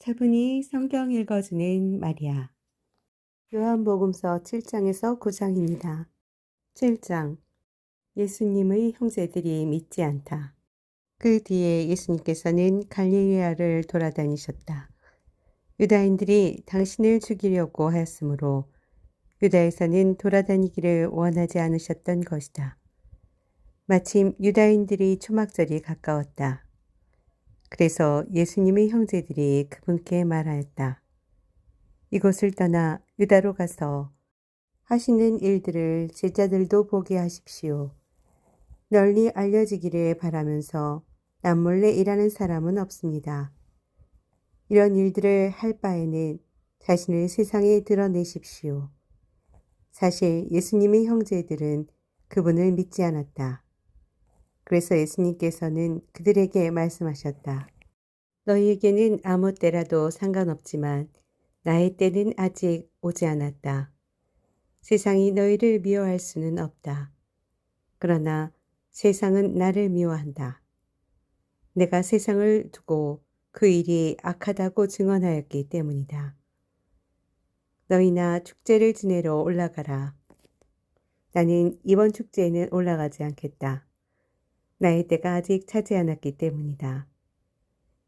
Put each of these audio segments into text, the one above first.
차분히 성경 읽어주는 마리아. 요한복음서 7장에서 9장입니다. 7장. 예수님의 형제들이 믿지 않다. 그 뒤에 예수님께서는 갈릴레아를 돌아다니셨다. 유다인들이 당신을 죽이려고 하였으므로 유다에서는 돌아다니기를 원하지 않으셨던 것이다. 마침 유다인들이 초막절이 가까웠다. 그래서 예수님의 형제들이 그분께 말하였다. 이곳을 떠나 유다로 가서 하시는 일들을 제자들도 보게 하십시오. 널리 알려지기를 바라면서 남몰래 일하는 사람은 없습니다. 이런 일들을 할 바에는 자신을 세상에 드러내십시오. 사실 예수님의 형제들은 그분을 믿지 않았다. 그래서 예수님께서는 그들에게 말씀하셨다. 너희에게는 아무 때라도 상관없지만 나의 때는 아직 오지 않았다. 세상이 너희를 미워할 수는 없다. 그러나 세상은 나를 미워한다. 내가 세상을 두고 그 일이 악하다고 증언하였기 때문이다. 너희나 축제를 지내러 올라가라. 나는 이번 축제에는 올라가지 않겠다. 나의 때가 아직 차지 않았기 때문이다.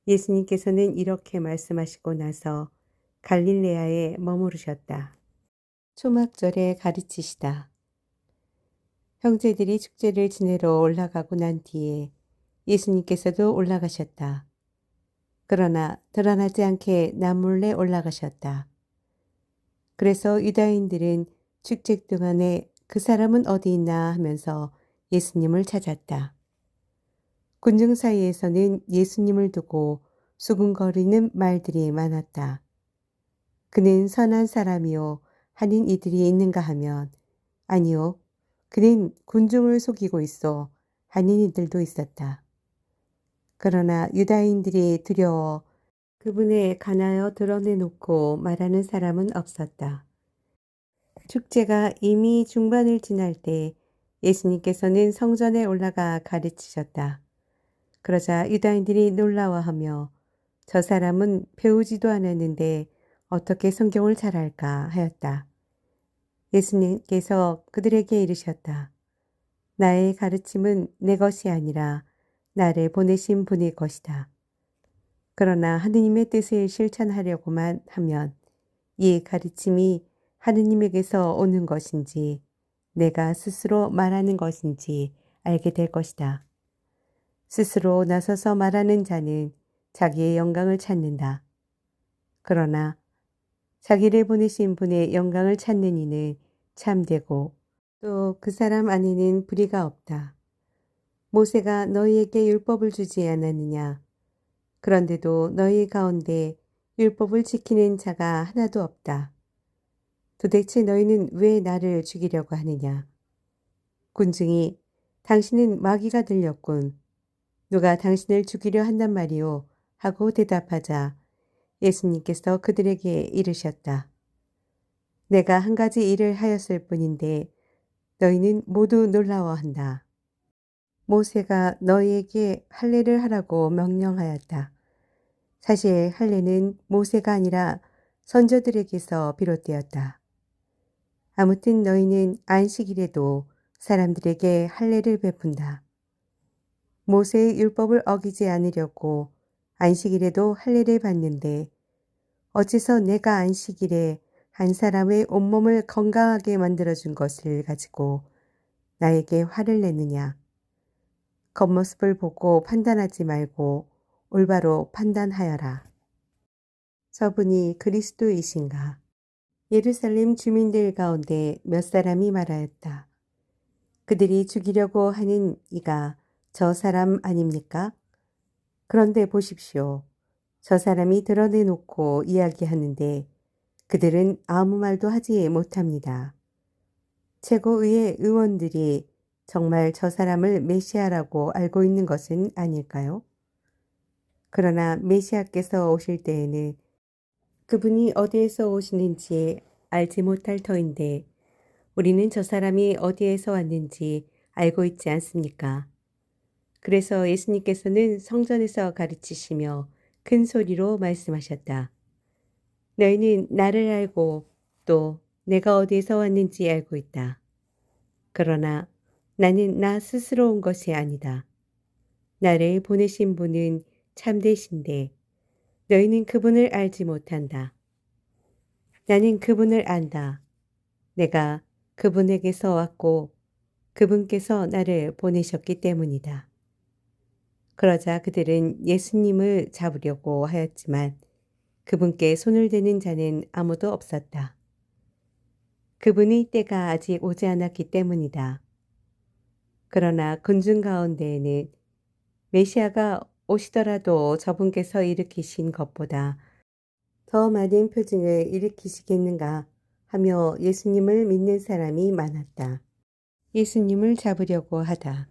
예수님께서는 이렇게 말씀하시고 나서 갈릴레아에 머무르셨다. 초막절에 가르치시다. 형제들이 축제를 지내러 올라가고 난 뒤에 예수님께서도 올라가셨다. 그러나 드러나지 않게 남몰래 올라가셨다. 그래서 유다인들은 축제 동안에 그 사람은 어디 있나 하면서 예수님을 찾았다. 군중 사이에서는 예수님을 두고 수군거리는 말들이 많았다. 그는 선한 사람이요 하는 이들이 있는가 하면 아니요 그는 군중을 속이고 있어 하는 이들도 있었다. 그러나 유다인들이 두려워 그분에 관하여 드러내놓고 말하는 사람은 없었다. 축제가 이미 중반을 지날 때 예수님께서는 성전에 올라가 가르치셨다. 그러자 유다인들이 놀라워하며 저 사람은 배우지도 않았는데 어떻게 성경을 잘 알까 하였다. 예수님께서 그들에게 이르셨다. 나의 가르침은 내 것이 아니라 나를 보내신 분의 것이다. 그러나 하느님의 뜻을 실천하려고만 하면 이 가르침이 하느님에게서 오는 것인지 내가 스스로 말하는 것인지 알게 될 것이다. 스스로 나서서 말하는 자는 자기의 영광을 찾는다. 그러나 자기를 보내신 분의 영광을 찾는 이는 참되고 또 그 사람 안에는 불의가 없다. 모세가 너희에게 율법을 주지 않았느냐? 그런데도 너희 가운데 율법을 지키는 자가 하나도 없다. 도대체 너희는 왜 나를 죽이려고 하느냐? 군중이 당신은 마귀가 들렸군. 누가 당신을 죽이려 한단 말이오? 하고 대답하자 예수님께서 그들에게 이르셨다. 내가 한 가지 일을 하였을 뿐인데 너희는 모두 놀라워한다. 모세가 너희에게 할례를 하라고 명령하였다. 사실 할례는 모세가 아니라 선조들에게서 비롯되었다. 아무튼 너희는 안식일에도 사람들에게 할례를 베푼다. 모세의 율법을 어기지 않으려고 안식일에도 할례를 받는데 어째서 내가 안식일에 한 사람의 온몸을 건강하게 만들어준 것을 가지고 나에게 화를 내느냐. 겉모습을 보고 판단하지 말고 올바로 판단하여라. 저분이 그리스도이신가? 예루살렘 주민들 가운데 몇 사람이 말하였다. 그들이 죽이려고 하는 이가 저 사람 아닙니까? 그런데 보십시오. 저 사람이 드러내놓고 이야기하는데 그들은 아무 말도 하지 못합니다. 최고의회 의원들이 정말 저 사람을 메시아라고 알고 있는 것은 아닐까요? 그러나 메시아께서 오실 때에는 그분이 어디에서 오시는지 알지 못할 터인데 우리는 저 사람이 어디에서 왔는지 알고 있지 않습니까? 그래서 예수님께서는 성전에서 가르치시며 큰 소리로 말씀하셨다. 너희는 나를 알고 또 내가 어디에서 왔는지 알고 있다. 그러나 나는 나 스스로 온 것이 아니다. 나를 보내신 분은 참되신데 너희는 그분을 알지 못한다. 나는 그분을 안다. 내가 그분에게서 왔고 그분께서 나를 보내셨기 때문이다. 그러자 그들은 예수님을 잡으려고 하였지만 그분께 손을 대는 자는 아무도 없었다. 그분의 때가 아직 오지 않았기 때문이다. 그러나 군중 가운데에는 메시아가 오시더라도 저분께서 일으키신 것보다 더 많은 표징을 일으키시겠는가 하며 예수님을 믿는 사람이 많았다. 예수님을 잡으려고 하다.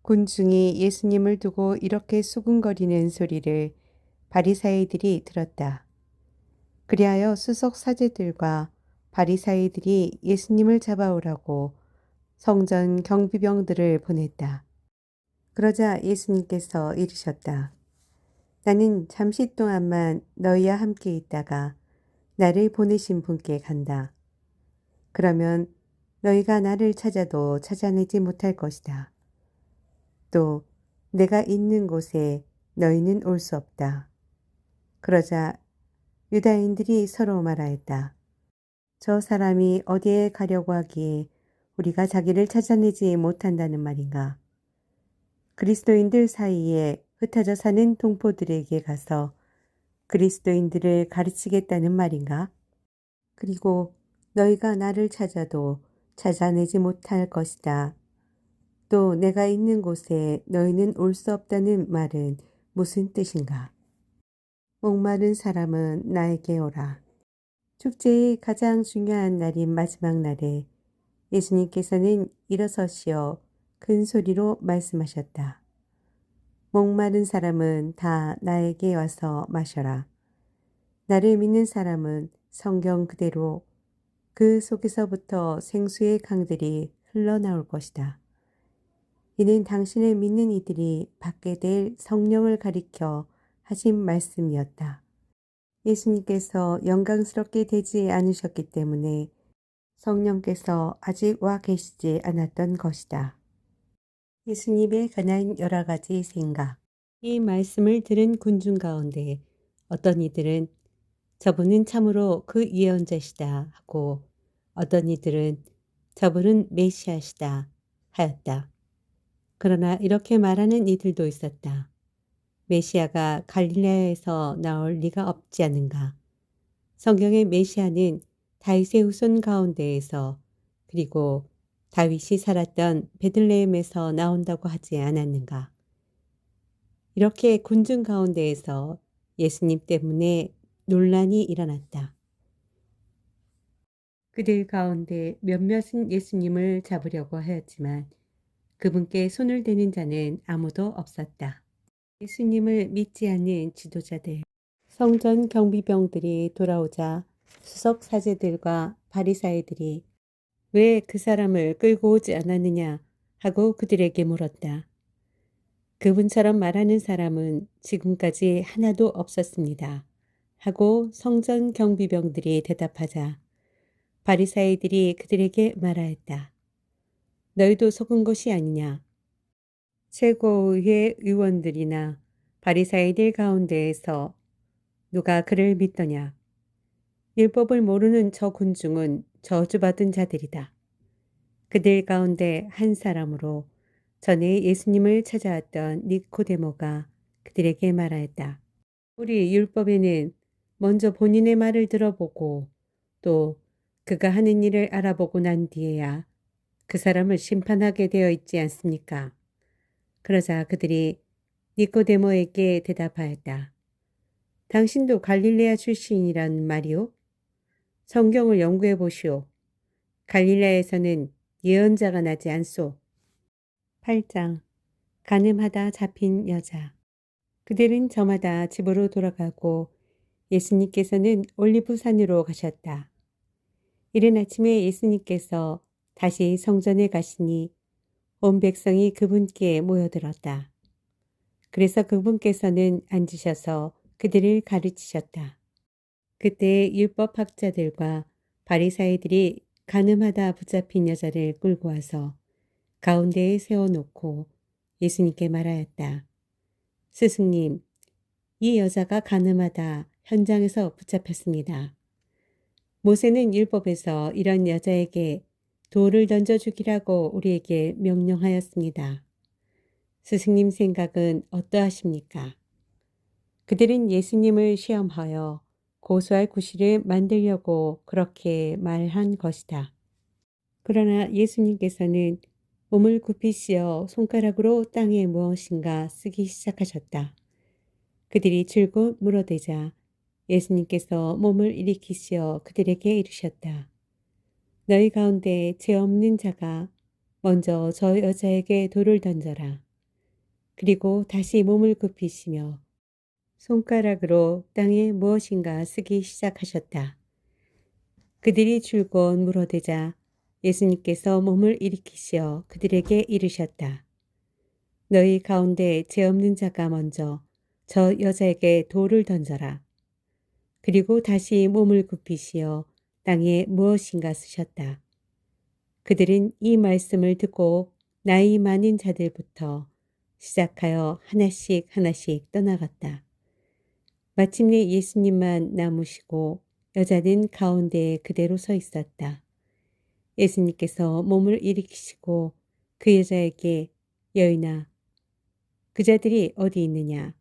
군중이 예수님을 두고 이렇게 수군거리는 소리를 바리사이들이 들었다. 그리하여 수석 사제들과 바리사이들이 예수님을 잡아오라고 성전 경비병들을 보냈다. 그러자 예수님께서 이르셨다. 나는 잠시 동안만 너희와 함께 있다가 나를 보내신 분께 간다. 그러면 너희가 나를 찾아도 찾아내지 못할 것이다. 또 내가 있는 곳에 너희는 올 수 없다. 그러자 유다인들이 서로 말하였다. 저 사람이 어디에 가려고 하기에 우리가 자기를 찾아내지 못한다는 말인가? 그리스도인들 사이에 흩어져 사는 동포들에게 가서 그리스도인들을 가르치겠다는 말인가? 그리고 너희가 나를 찾아도 찾아내지 못할 것이다. 또 내가 있는 곳에 너희는 올 수 없다는 말은 무슨 뜻인가? 목마른 사람은 나에게 오라. 축제의 가장 중요한 날인 마지막 날에 예수님께서는 일어서시어 큰 소리로 말씀하셨다. 목마른 사람은 다 나에게 와서 마셔라. 나를 믿는 사람은 성경 그대로 그 속에서부터 생수의 강들이 흘러나올 것이다. 이는 당신을 믿는 이들이 받게 될 성령을 가리켜 하신 말씀이었다. 예수님께서 영광스럽게 되지 않으셨기 때문에 성령께서 아직 와 계시지 않았던 것이다. 예수님에 관한 여러 가지 생각. 이 말씀을 들은 군중 가운데 어떤 이들은 저분은 참으로 그 예언자시다 하고 어떤 이들은 저분은 메시아시다 하였다. 그러나 이렇게 말하는 이들도 있었다. 메시아가 갈릴레아에서 나올 리가 없지 않은가. 성경의 메시아는 다윗의 후손 가운데에서 그리고 다윗이 살았던 베들레헴에서 나온다고 하지 않았는가. 이렇게 군중 가운데에서 예수님 때문에 논란이 일어났다. 그들 가운데 몇몇은 예수님을 잡으려고 하였지만 그분께 손을 대는 자는 아무도 없었다. 예수님을 믿지 않는 지도자들, 성전 경비병들이 돌아오자 수석 사제들과 바리사이들이 왜 그 사람을 끌고 오지 않았느냐 하고 그들에게 물었다. 그분처럼 말하는 사람은 지금까지 하나도 없었습니다. 하고 성전 경비병들이 대답하자 바리사이들이 그들에게 말하였다. 너희도 속은 것이 아니냐. 최고의 의원들이나 바리사이들 가운데에서 누가 그를 믿더냐. 율법을 모르는 저 군중은 저주받은 자들이다. 그들 가운데 한 사람으로 전에 예수님을 찾아왔던 니코데모가 그들에게 말하였다. 우리 율법에는 먼저 본인의 말을 들어보고 또 그가 하는 일을 알아보고 난 뒤에야 그 사람을 심판하게 되어 있지 않습니까? 그러자 그들이 니코데모에게 대답하였다. 당신도 갈릴레아 출신이란 말이오? 성경을 연구해 보시오. 갈릴레아에서는 예언자가 나지 않소. 8장 간음하다 잡힌 여자. 그들은 저마다 집으로 돌아가고 예수님께서는 올리브산으로 가셨다. 이른 아침에 예수님께서 다시 성전에 가시니 온 백성이 그분께 모여들었다. 그래서 그분께서는 앉으셔서 그들을 가르치셨다. 그때 율법학자들과 바리사이들이 가늠하다 붙잡힌 여자를 끌고 와서 가운데에 세워놓고 예수님께 말하였다. 스승님, 이 여자가 가늠하다 현장에서 붙잡혔습니다. 모세는 율법에서 이런 여자에게 돌을 던져 죽이라고 우리에게 명령하였습니다. 스승님 생각은 어떠하십니까? 그들은 예수님을 시험하여 고소할 구실을 만들려고 그렇게 말한 것이다. 그러나 예수님께서는 몸을 굽히시어 손가락으로 땅에 무엇인가 쓰기 시작하셨다. 그들이 줄곧 물어대자 예수님께서 몸을 일으키시어 그들에게 이르셨다. 너희 가운데 죄 없는 자가 먼저 저 여자에게 돌을 던져라. 그리고 다시 몸을 굽히시며 손가락으로 땅에 무엇인가 쓰기 시작하셨다. 그들이 줄곧 물어대자 예수님께서 몸을 일으키시어 그들에게 이르셨다. 너희 가운데 죄 없는 자가 먼저 저 여자에게 돌을 던져라. 그리고 다시 몸을 굽히시어 땅에 무엇인가 쓰셨다. 그들은 이 말씀을 듣고 나이 많은 자들부터 시작하여 하나씩 하나씩 떠나갔다. 마침내 예수님만 남으시고 여자는 가운데에 그대로 서 있었다. 예수님께서 몸을 일으키시고 그 여자에게 여인아, 그 자들이 어디 있느냐?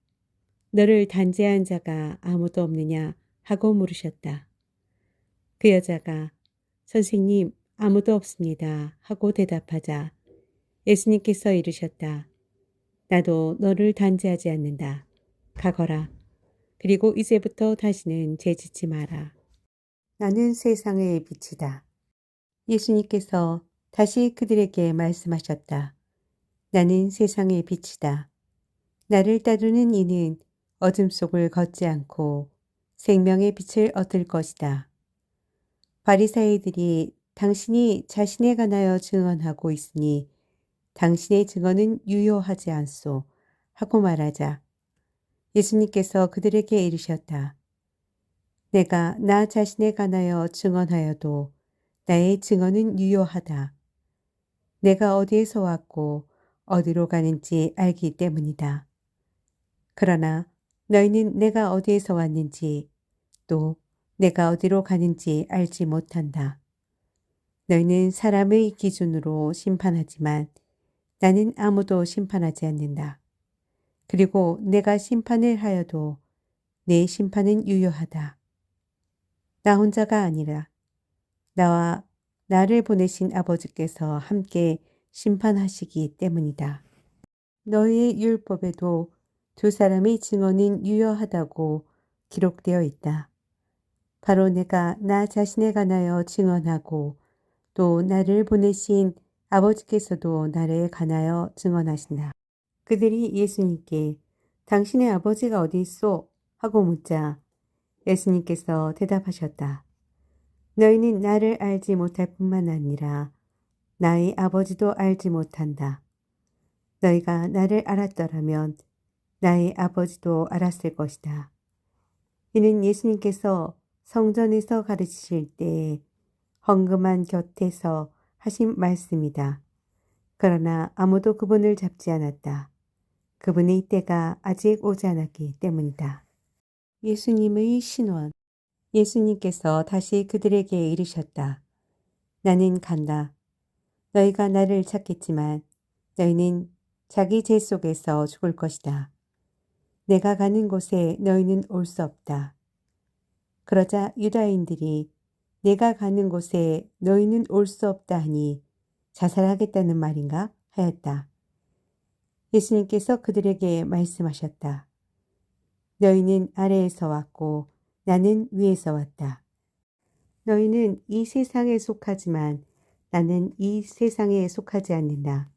너를 단죄한 자가 아무도 없느냐? 하고 물으셨다. 그 여자가 선생님, 아무도 없습니다. 하고 대답하자 예수님께서 이르셨다. 나도 너를 단죄하지 않는다. 가거라. 그리고 이제부터 다시는 죄짓지 마라. 나는 세상의 빛이다. 예수님께서 다시 그들에게 말씀하셨다. 나는 세상의 빛이다. 나를 따르는 이는 어둠 속을 걷지 않고 생명의 빛을 얻을 것이다. 바리사이들이 당신이 자신에 관하여 증언하고 있으니 당신의 증언은 유효하지 않소 하고 말하자 예수님께서 그들에게 이르셨다. 내가 나 자신에 관하여 증언하여도 나의 증언은 유효하다. 내가 어디에서 왔고 어디로 가는지 알기 때문이다. 그러나 너희는 내가 어디에서 왔는지 또 내가 어디로 가는지 알지 못한다. 너희는 사람의 기준으로 심판하지만 나는 아무도 심판하지 않는다. 그리고 내가 심판을 하여도 내 심판은 유효하다. 나 혼자가 아니라 나와 나를 보내신 아버지께서 함께 심판하시기 때문이다. 너희의 율법에도 두 사람의 증언은 유효하다고 기록되어 있다. 바로 내가 나 자신에 관하여 증언하고 또 나를 보내신 아버지께서도 나를 관하여 증언하신다. 그들이 예수님께 당신의 아버지가 어디 있소? 하고 묻자 예수님께서 대답하셨다. 너희는 나를 알지 못할 뿐만 아니라 나의 아버지도 알지 못한다. 너희가 나를 알았더라면 나의 아버지도 알았을 것이다. 이는 예수님께서 성전에서 가르치실 때에 헌금한 곁에서 하신 말씀이다. 그러나 아무도 그분을 잡지 않았다. 그분의 때가 아직 오지 않았기 때문이다. 예수님의 신원. 예수님께서 다시 그들에게 이르셨다. 나는 간다. 너희가 나를 찾겠지만 너희는 자기 죄 속에서 죽을 것이다. 내가 가는 곳에 너희는 올 수 없다. 그러자 유다인들이 내가 가는 곳에 너희는 올 수 없다 하니 자살하겠다는 말인가 하였다. 예수님께서 그들에게 말씀하셨다. 너희는 아래에서 왔고 나는 위에서 왔다. 너희는 이 세상에 속하지만 나는 이 세상에 속하지 않는다.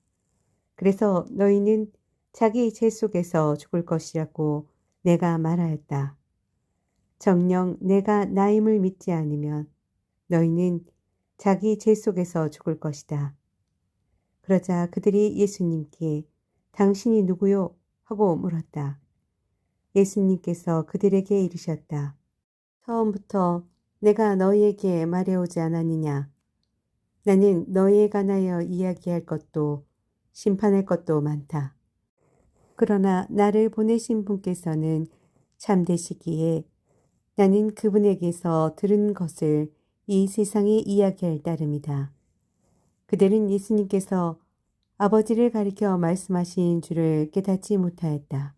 그래서 너희는 자기 죄 속에서 죽을 것이라고 내가 말하였다. 정녕 내가 나임을 믿지 않으면 너희는 자기 죄 속에서 죽을 것이다. 그러자 그들이 예수님께 당신이 누구요? 하고 물었다. 예수님께서 그들에게 이르셨다. 처음부터 내가 너희에게 말해오지 않았느냐? 나는 너희에 관하여 이야기할 것도 심판할 것도 많다. 그러나 나를 보내신 분께서는 참되시기에 나는 그분에게서 들은 것을 이 세상에 이야기할 따름이다. 그들은 예수님께서 아버지를 가리켜 말씀하신 줄을 깨닫지 못하였다.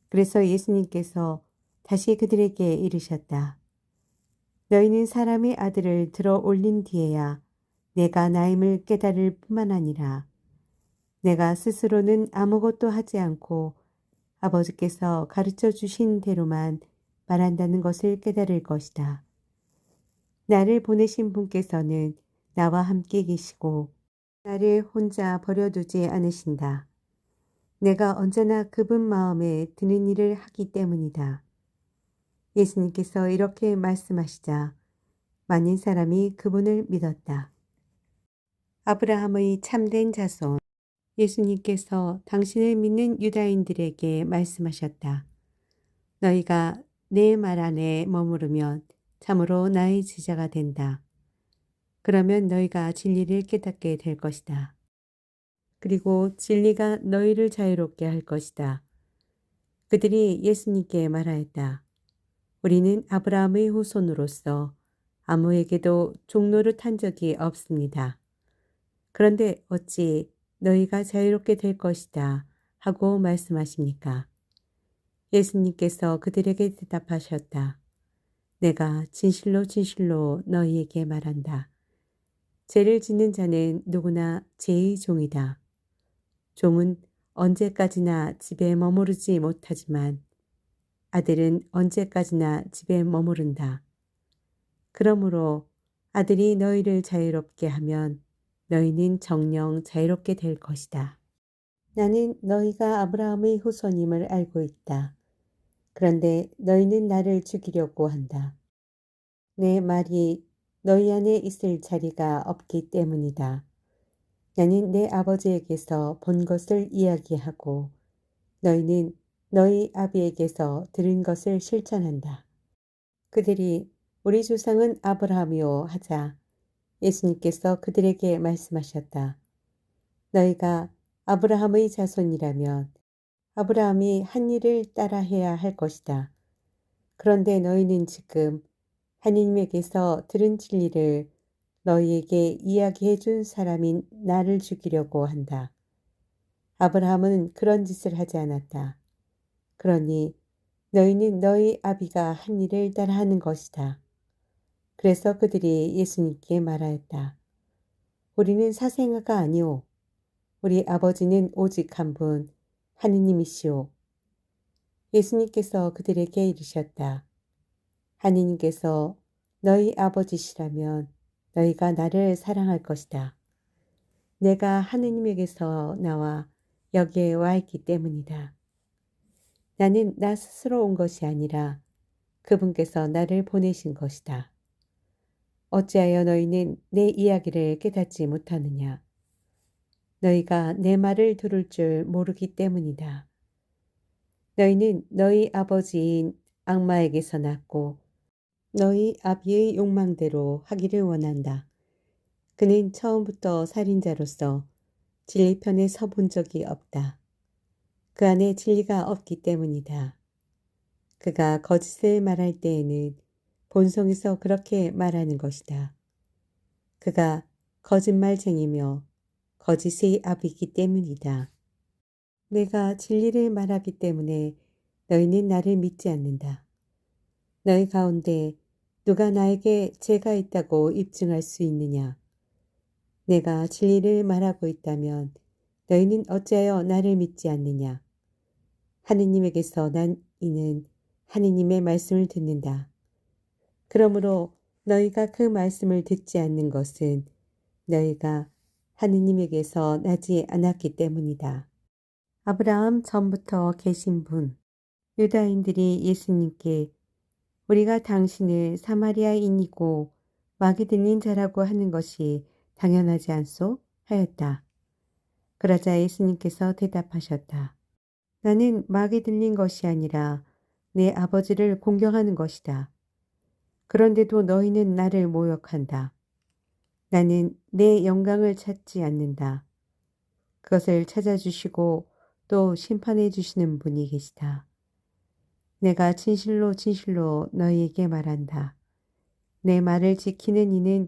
그래서 예수님께서 다시 그들에게 이르셨다. 너희는 사람의 아들을 들어 올린 뒤에야 내가 나임을 깨달을 뿐만 아니라 내가 스스로는 아무것도 하지 않고 아버지께서 가르쳐 주신 대로만 말한다는 것을 깨달을 것이다. 나를 보내신 분께서는 나와 함께 계시고 나를 혼자 버려두지 않으신다. 내가 언제나 그분 마음에 드는 일을 하기 때문이다. 예수님께서 이렇게 말씀하시자 많은 사람이 그분을 믿었다. 아브라함의 참된 자손. 예수님께서 당신을 믿는 유다인들에게 말씀하셨다. 너희가 내 말 안에 머무르면 참으로 나의 제자가 된다. 그러면 너희가 진리를 깨닫게 될 것이다. 그리고 진리가 너희를 자유롭게 할 것이다. 그들이 예수님께 말하였다. 우리는 아브라함의 후손으로서 아무에게도 종노릇 한 적이 없습니다. 그런데 어찌 너희가 자유롭게 될 것이다 하고 말씀하십니까? 예수님께서 그들에게 대답하셨다. 내가 진실로 진실로 너희에게 말한다. 죄를 짓는 자는 누구나 죄의 종이다. 종은 언제까지나 집에 머무르지 못하지만 아들은 언제까지나 집에 머무른다. 그러므로 아들이 너희를 자유롭게 하면 너희는 정녕 자유롭게 될 것이다. 나는 너희가 아브라함의 후손임을 알고 있다. 그런데 너희는 나를 죽이려고 한다. 내 말이 너희 안에 있을 자리가 없기 때문이다. 나는 내 아버지에게서 본 것을 이야기하고 너희는 너희 아비에게서 들은 것을 실천한다. 그들이 우리 조상은 아브라함이요 하자 예수님께서 그들에게 말씀하셨다. 너희가 아브라함의 자손이라면 아브라함이 한 일을 따라해야 할 것이다. 그런데 너희는 지금 하나님에게서 들은 진리를 너희에게 이야기해 준 사람인 나를 죽이려고 한다. 아브라함은 그런 짓을 하지 않았다. 그러니 너희는 너희 아비가 한 일을 따라하는 것이다. 그래서 그들이 예수님께 말하였다. 우리는 사생아가 아니오. 우리 아버지는 오직 한 분, 하느님이시오. 예수님께서 그들에게 이르셨다. 하느님께서 너희 아버지시라면 너희가 나를 사랑할 것이다. 내가 하느님에게서 나와 여기에 와 있기 때문이다. 나는 나 스스로 온 것이 아니라 그분께서 나를 보내신 것이다. 어찌하여 너희는 내 이야기를 깨닫지 못하느냐? 너희가 내 말을 들을 줄 모르기 때문이다. 너희는 너희 아버지인 악마에게서 났고 너희 아비의 욕망대로 하기를 원한다. 그는 처음부터 살인자로서 진리 편에 서본 적이 없다. 그 안에 진리가 없기 때문이다. 그가 거짓을 말할 때에는 본성에서 그렇게 말하는 것이다. 그가 거짓말쟁이며 거짓의 아비이기 때문이다. 내가 진리를 말하기 때문에 너희는 나를 믿지 않는다. 너희 가운데 누가 나에게 죄가 있다고 입증할 수 있느냐? 내가 진리를 말하고 있다면 너희는 어찌하여 나를 믿지 않느냐? 하느님에게서 난 이는 하느님의 말씀을 듣는다. 그러므로 너희가 그 말씀을 듣지 않는 것은 너희가 하느님에게서 나지 않았기 때문이다. 아브라함 전부터 계신 분. 유다인들이 예수님께 우리가 당신을 사마리아인이고 마귀 들린 자라고 하는 것이 당연하지 않소? 하였다. 그러자 예수님께서 대답하셨다. 나는 막에 들린 것이 아니라 내 아버지를 공경하는 것이다. 그런데도 너희는 나를 모욕한다. 나는 내 영광을 찾지 않는다. 그것을 찾아주시고 또 심판해 주시는 분이 계시다. 내가 진실로 진실로 너희에게 말한다. 내 말을 지키는 이는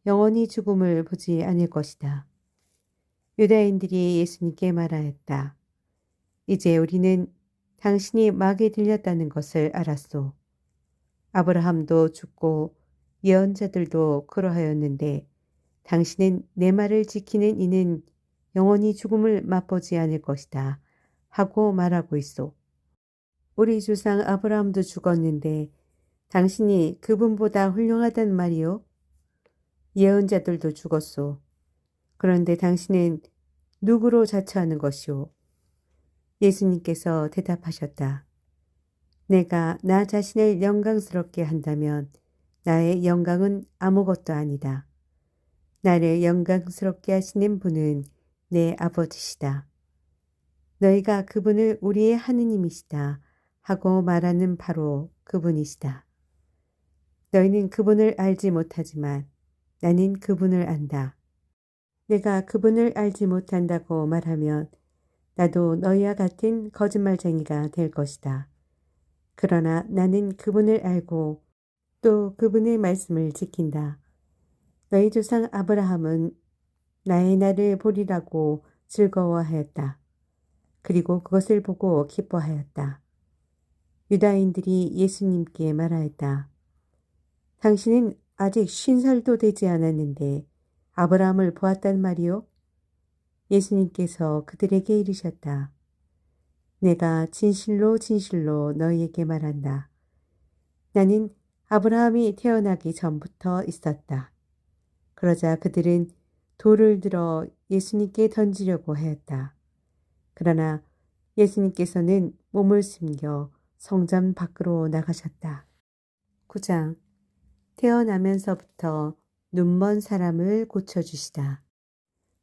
영원히 죽음을 보지 않을 것이다. 유다인들이 예수님께 말하였다. 이제 우리는 당신이 막에 들렸다는 것을 알았소. 아브라함도 죽고 예언자들도 그러하였는데 당신은 내 말을 지키는 이는 영원히 죽음을 맛보지 않을 것이다. 하고 말하고 있소. 우리 조상 아브라함도 죽었는데 당신이 그분보다 훌륭하단 말이요? 예언자들도 죽었소. 그런데 당신은 누구로 자처하는 것이오? 예수님께서 대답하셨다. 내가 나 자신을 영광스럽게 한다면 나의 영광은 아무것도 아니다. 나를 영광스럽게 하시는 분은 내 아버지시다. 너희가 그분을 우리의 하느님이시다 하고 말하는 바로 그분이시다. 너희는 그분을 알지 못하지만 나는 그분을 안다. 내가 그분을 알지 못한다고 말하면 나도 너희와 같은 거짓말쟁이가 될 것이다. 그러나 나는 그분을 알고 또 그분의 말씀을 지킨다. 너희 조상 아브라함은 나의 날을 보리라고 즐거워하였다. 그리고 그것을 보고 기뻐하였다. 유다인들이 예수님께 말하였다. 당신은 아직 50살도 되지 않았는데 아브라함을 보았단 말이요? 예수님께서 그들에게 이르셨다. 내가 진실로 진실로 너희에게 말한다. 나는 아브라함이 태어나기 전부터 있었다. 그러자 그들은 돌을 들어 예수님께 던지려고 하였다. 그러나 예수님께서는 몸을 숨겨 성전 밖으로 나가셨다. 9장. 태어나면서부터 눈먼 사람을 고쳐주시다.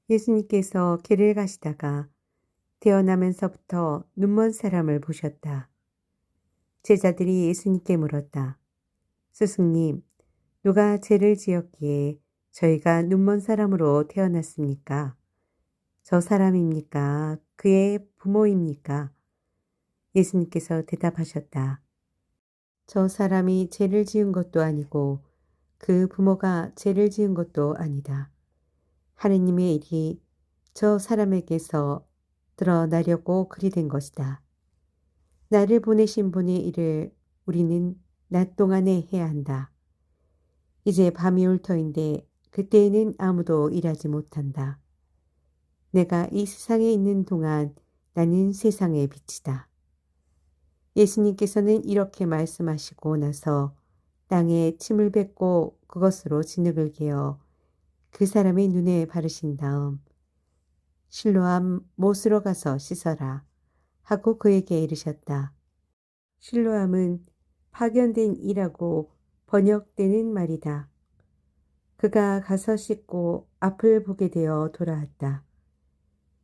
예수님께서 길을 가시다가 태어나면서부터 눈먼 사람을 보셨다. 제자들이 예수님께 물었다. 스승님, 누가 죄를 지었기에 저희가 눈먼 사람으로 태어났습니까? 저 사람입니까? 그의 부모입니까? 예수님께서 대답하셨다. 저 사람이 죄를 지은 것도 아니고 그 부모가 죄를 지은 것도 아니다. 하느님의 일이 저 사람에게서 드러나려고 그리 된 것이다. 나를 보내신 분의 일을 우리는 낮 동안에 해야 한다. 이제 밤이 올 터인데 그때에는 아무도 일하지 못한다. 내가 이 세상에 있는 동안 나는 세상의 빛이다. 예수님께서는 이렇게 말씀하시고 나서 땅에 침을 뱉고 그것으로 진흙을 개어 그 사람의 눈에 바르신 다음 실로암 못으로 가서 씻어라 하고 그에게 이르셨다. 실로암은 파견된 이라고 번역되는 말이다. 그가 가서 씻고 앞을 보게 되어 돌아왔다.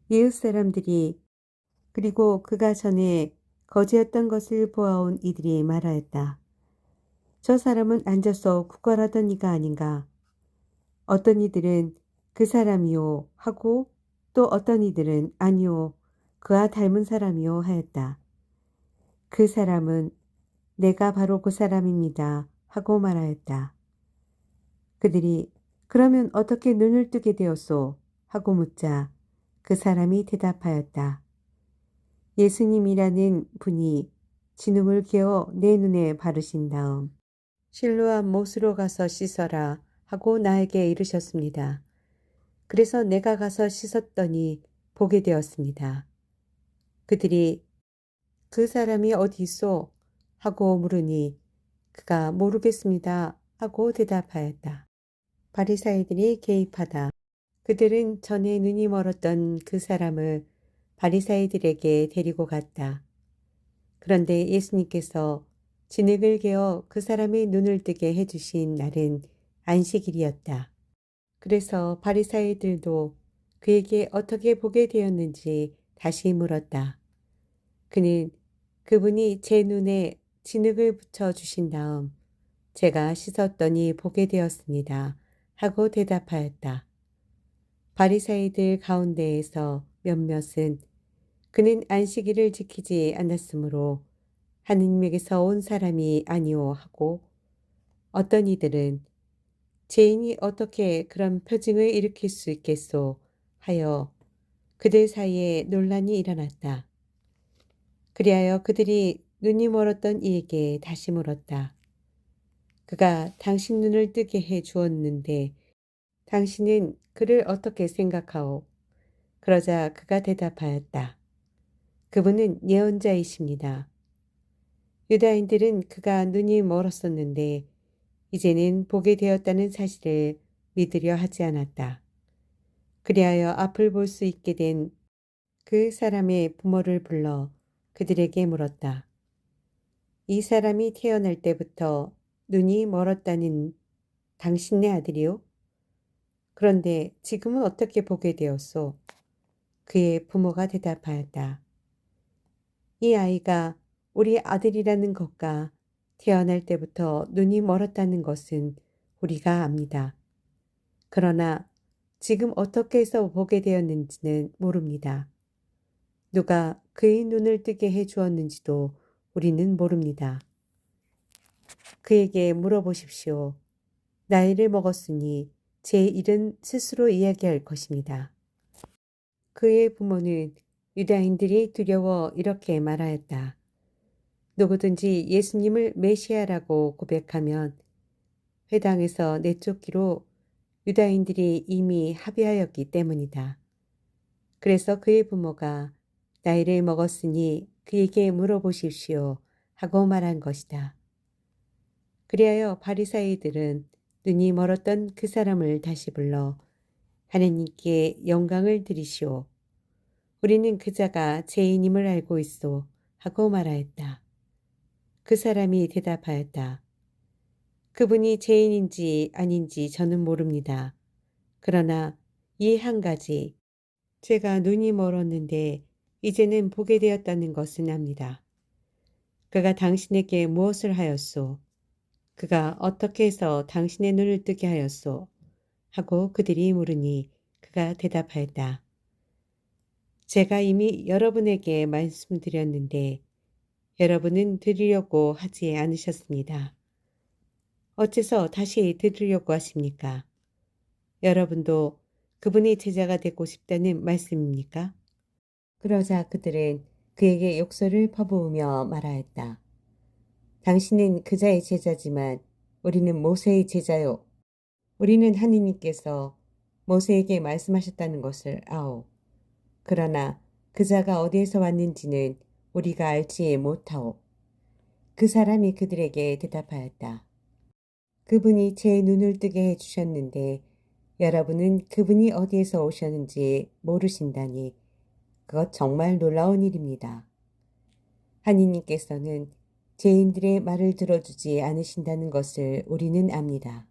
이웃 사람들이 그리고 그가 전에 거지였던 것을 보아온 이들이 말하였다. 저 사람은 앉아서 국갈하던 이가 아닌가. 어떤 이들은 그 사람이요 하고 또 어떤 이들은 아니요 그와 닮은 사람이요 하였다. 그 사람은 내가 바로 그 사람입니다 하고 말하였다. 그들이 그러면 어떻게 눈을 뜨게 되었소? 하고 묻자 그 사람이 대답하였다. 예수님이라는 분이 진흙을 개어 내 눈에 바르신 다음 실로암 못으로 가서 씻어라 하고 나에게 이르셨습니다. 그래서 내가 가서 씻었더니 보게 되었습니다. 그들이 그 사람이 어디 있소? 하고 물으니 그가 모르겠습니다 하고 대답하였다. 바리사이들이 개입하다. 그들은 전에 눈이 멀었던 그 사람을 바리사이들에게 데리고 갔다. 그런데 예수님께서 진흙을 개어 그 사람의 눈을 뜨게 해주신 날은 안식일이었다. 그래서 바리사이들도 그에게 어떻게 보게 되었는지 다시 물었다. 그는 그분이 제 눈에 진흙을 붙여 주신 다음 제가 씻었더니 보게 되었습니다. 하고 대답하였다. 바리사이들 가운데에서 몇몇은 그는 안식일을 지키지 않았으므로 하느님에게서 온 사람이 아니오 하고, 어떤 이들은 죄인이 어떻게 그런 표징을 일으킬 수 있겠소 하여 그들 사이에 논란이 일어났다. 그리하여 그들이 눈이 멀었던 이에게 다시 물었다. 그가 당신 눈을 뜨게 해 주었는데 당신은 그를 어떻게 생각하오? 그러자 그가 대답하였다. 그분은 예언자이십니다. 유다인들은 그가 눈이 멀었었는데 이제는 보게 되었다는 사실을 믿으려 하지 않았다. 그리하여 앞을 볼 수 있게 된 그 사람의 부모를 불러 그들에게 물었다. 이 사람이 태어날 때부터 눈이 멀었다는 당신네 아들이요? 그런데 지금은 어떻게 보게 되었소? 그의 부모가 대답하였다. 이 아이가 우리 아들이라는 것과 태어날 때부터 눈이 멀었다는 것은 우리가 압니다. 그러나 지금 어떻게 해서 보게 되었는지는 모릅니다. 누가 그의 눈을 뜨게 해 주었는지도 우리는 모릅니다. 그에게 물어보십시오. 나이를 먹었으니 제 일은 스스로 이야기할 것입니다. 그의 부모는 유다인들이 두려워 이렇게 말하였다. 누구든지 예수님을 메시아라고 고백하면 회당에서 내쫓기로 유다인들이 이미 합의하였기 때문이다. 그래서 그의 부모가 나이를 먹었으니 그에게 물어보십시오 하고 말한 것이다. 그리하여 바리사이들은 눈이 멀었던 그 사람을 다시 불러 하느님께 영광을 드리시오. 우리는 그자가 죄인임을 알고 있소 하고 말하였다. 그 사람이 대답하였다. 그분이 죄인인지 아닌지 저는 모릅니다. 그러나 이 한 가지, 제가 눈이 멀었는데 이제는 보게 되었다는 것은 압니다. 그가 당신에게 무엇을 하였소? 그가 어떻게 해서 당신의 눈을 뜨게 하였소? 하고 그들이 물으니 그가 대답하였다. 제가 이미 여러분에게 말씀드렸는데 여러분은 들으려고 하지 않으셨습니다. 어째서 다시 들으려고 하십니까? 여러분도 그분의 제자가 되고 싶다는 말씀입니까? 그러자 그들은 그에게 욕설을 퍼부으며 말하였다. 당신은 그자의 제자지만 우리는 모세의 제자요. 우리는 하느님께서 모세에게 말씀하셨다는 것을 아오. 그러나 그자가 어디에서 왔는지는 우리가 알지 못하오. 그 사람이 그들에게 대답하였다. 그분이 제 눈을 뜨게 해주셨는데 여러분은 그분이 어디에서 오셨는지 모르신다니 그것 정말 놀라운 일입니다. 하느님께서는 죄인들의 말을 들어주지 않으신다는 것을 우리는 압니다.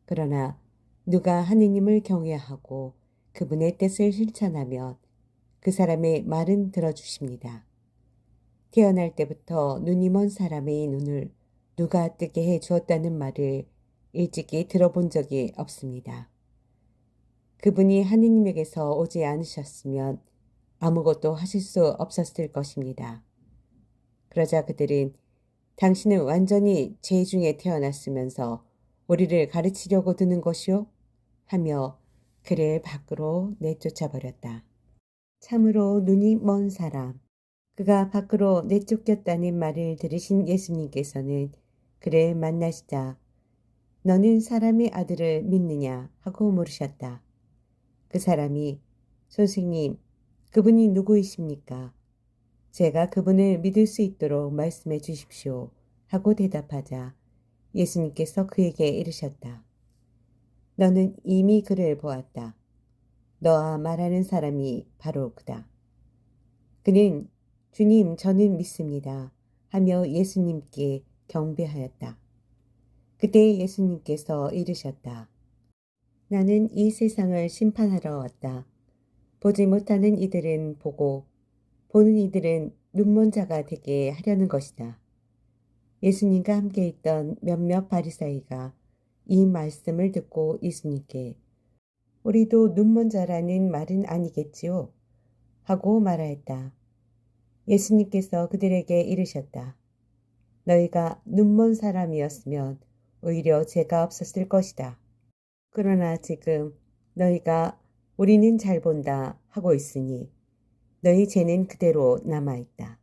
그러나 누가 하느님을 경외하고 그분의 뜻을 실천하면 그 사람의 말은 들어주십니다. 태어날 때부터 눈이 먼 사람의 눈을 누가 뜨게 해 주었다는 말을 일찍이 들어본 적이 없습니다. 그분이 하느님에게서 오지 않으셨으면 아무것도 하실 수 없었을 것입니다. 그러자 그들은 당신은 완전히 죄 중에 태어났으면서 우리를 가르치려고 드는 것이요? 하며 그를 밖으로 내쫓아 버렸다. 참으로 눈이 먼 사람, 그가 밖으로 내쫓겼다는 말을 들으신 예수님께서는 그를 만나시자 너는 사람의 아들을 믿느냐 하고 물으셨다. 그 사람이 선생님, 그분이 누구이십니까? 제가 그분을 믿을 수 있도록 말씀해 주십시오 하고 대답하자 예수님께서 그에게 이르셨다. 너는 이미 그를 보았다. 너와 말하는 사람이 바로 그다. 그는 주님 저는 믿습니다 하며 예수님께 경배하였다. 그때 예수님께서 이르셨다. 나는 이 세상을 심판하러 왔다. 보지 못하는 이들은 보고 보는 이들은 눈먼 자가 되게 하려는 것이다. 예수님과 함께 있던 몇몇 바리사이가 이 말씀을 듣고 예수님께 우리도 눈먼 자라는 말은 아니겠지요? 하고 말하였다. 예수님께서 그들에게 이르셨다. 너희가 눈먼 사람이었으면 오히려 죄가 없었을 것이다. 그러나 지금 너희가 우리는 잘 본다 하고 있으니 너희 죄는 그대로 남아있다.